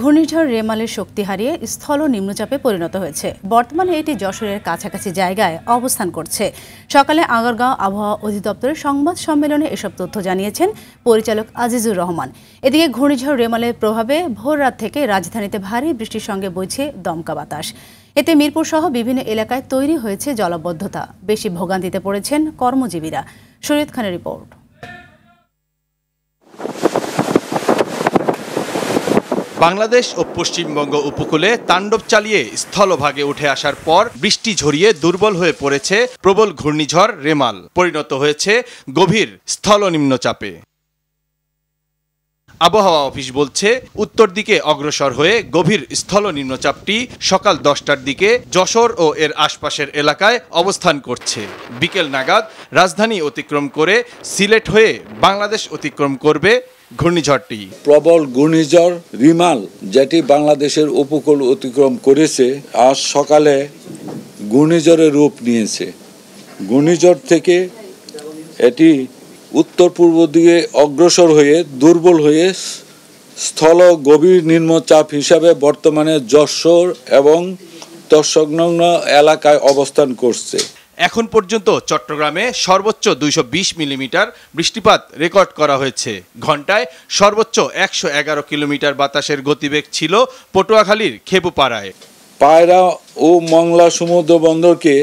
ঘূর্ণিঝড় রেমালের শক্তি হারিয়ে স্থল নিম্নচাপে পরিণত হয়েছে। বর্তমানে এটি যশোরের কাছাকাছি জায়গায় অবস্থান করছে। সকালে আগারগাঁও আবহাওয়া অধিদপ্তরের সংবাদ সম্মেলনে এসব তথ্য জানিয়েছেন পরিচালক আজিজুর রহমান। এদিকে ঘূর্ণিঝড় রেমালের প্রভাবে ভোর রাত থেকে রাজধানীতে ভারী বৃষ্টির সঙ্গে বইছে দমকা বাতাস। এতে মিরপুর সহ বিভিন্ন এলাকায় তৈরি হয়েছে জলাবদ্ধতা। বেশি ভোগান্তিতে পড়েছেন কর্মজীবীরা। শরীয়ত খানের রিপোর্ট। বাংলাদেশ ও পশ্চিমবঙ্গ উপকূলে তাণ্ডব চালিয়ে স্থলভাগে উঠে আসার পর বৃষ্টি ঝরিয়ে দুর্বল হয়ে পড়েছে প্রবল ঘূর্ণিঝড় রেমাল, পরিণত হয়েছে গভীর স্থল নিম্নচাপে। আবহাওয়া অফিস বলছে, উত্তর দিকে অগ্রসর হয়ে গভীর স্থল নিম্নচাপটি সকাল 10টার দিকে যশোর ও এর আশপাশের এলাকায় অবস্থান করছে। বিকেল নাগাদ রাজধানী অতিক্রম করে সিলেট হয়ে বাংলাদেশ অতিক্রম করবে ঘূর্ণিঝড়টি। প্রবল ঘূর্ণিঝড় রিমাল, যেটি বাংলাদেশের উপকূল অতিক্রম করেছে, আজ সকালে ঘূর্ণিঝড়ের রূপ নিয়েছে। ঘূর্ণিঝড় থেকে এটি উত্তর পূর্ব দিকে অগ্রসর হয়ে দুর্বল হয়ে স্থল গভীর নিম্নচাপ হিসাবে বর্তমানে যশোর এবং তৎসংলগ্ন এলাকায় অবস্থান করছে। এখন পর্যন্ত চট্টগ্রামে সর্বোচ্চ 220 মিলিমিটার বৃষ্টিপাত রেকর্ড করা হয়েছে। ঘন্টায় সর্বোচ্চ 111 কিলোমিটার বাতাসের গতিবেগ ছিল পটুয়াখালীর খেপুপাড়ায়। পায়রা ও মংলা সমুদ্র বন্দরকে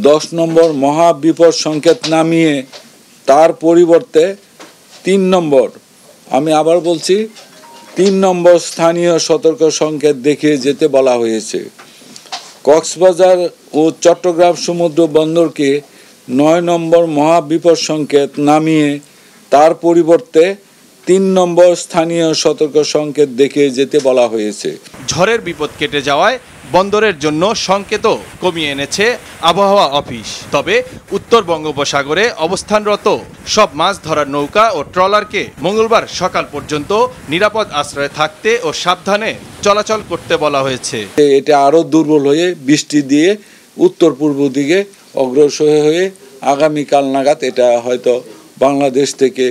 10 নম্বর মহাবিপদ সংকেত নামিয়ে তার পরিবর্তে 3 নম্বর, আমি আবার বলছি 3 নম্বর স্থানীয় সতর্ক সংকেত দেখিয়ে যেতে বলা হয়েছে। কক্সবাজার ও চট্টগ্রাম সমুদ্র বন্দরকে 9 নম্বর মহাবিপদ সংকেত নামিয়ে তার পরিবর্তে 3 নম্বর স্থানীয় সতর্ক সংকেত দেখিয়ে যেতে বলা হয়েছে। ঝড়ের বিপদ কেটে যাওয়ায় বন্দরের জন্য সংকেতও কমিয়ে এনেছে আবহাওয়া অফিস। তবে উত্তর বঙ্গোপসাগরে অবস্থানরত সব মাছ ধরার নৌকা ও ট্রলারকে মঙ্গলবার সকাল পর্যন্ত নিরাপদ আশ্রয়ে থাকতে ও সাবধানে চলাচল করতে বলা হয়েছে। এটা আরও দুর্বল হয়ে বৃষ্টি দিয়ে উত্তর পূর্ব দিকে অগ্রসর হয়ে আগামীকাল নাগাদ এটা হয়তো বাংলাদেশ থেকে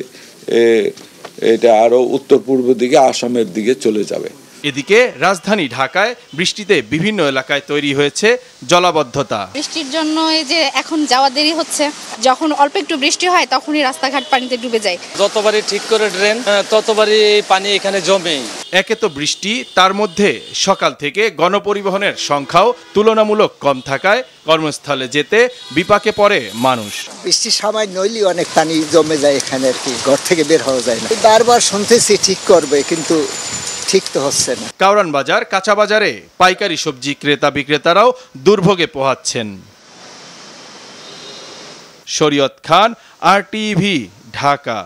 এটা আরও উত্তর পূর্ব দিকে আসামের দিকে চলে যাবে। এদিকে রাজধানী ঢাকায় বৃষ্টিতে বিভিন্ন এলাকায় তৈরি হয়েছে জলাবদ্ধতা। বৃষ্টির জন্য এই যে এখন যাওয়া দেরি হচ্ছে, যখন অল্প একটু বৃষ্টি হয় তখনই রাস্তাঘাট পানিতে ডুবে যায়। যতবারই ঠিক করে ড্রেন ততবারই পানি এখানে জমে। একে তো বৃষ্টি, তার মধ্যে সকাল থেকে গণপরিবহনের সংখ্যাও তুলনামূলক কম থাকায় কর্মস্থলে যেতে বিপাকে পড়ে মানুষ। বৃষ্টির সময় নইলেই অনেক পানি জমে যায় এখানে, আর কি ঘর থেকে বের হওয়া যায় না। বারবার শুনতেছি ঠিক করবে, কিন্তু ঠিক তো হচ্ছে না। কাউরান বাজার, কাঁচা বাজারে পাইকারি সবজি ক্রেতা বিক্রেতারাও দুর্ভোগে পোহাচ্ছেন। শরীয়ত খান, RTV, ঢাকা।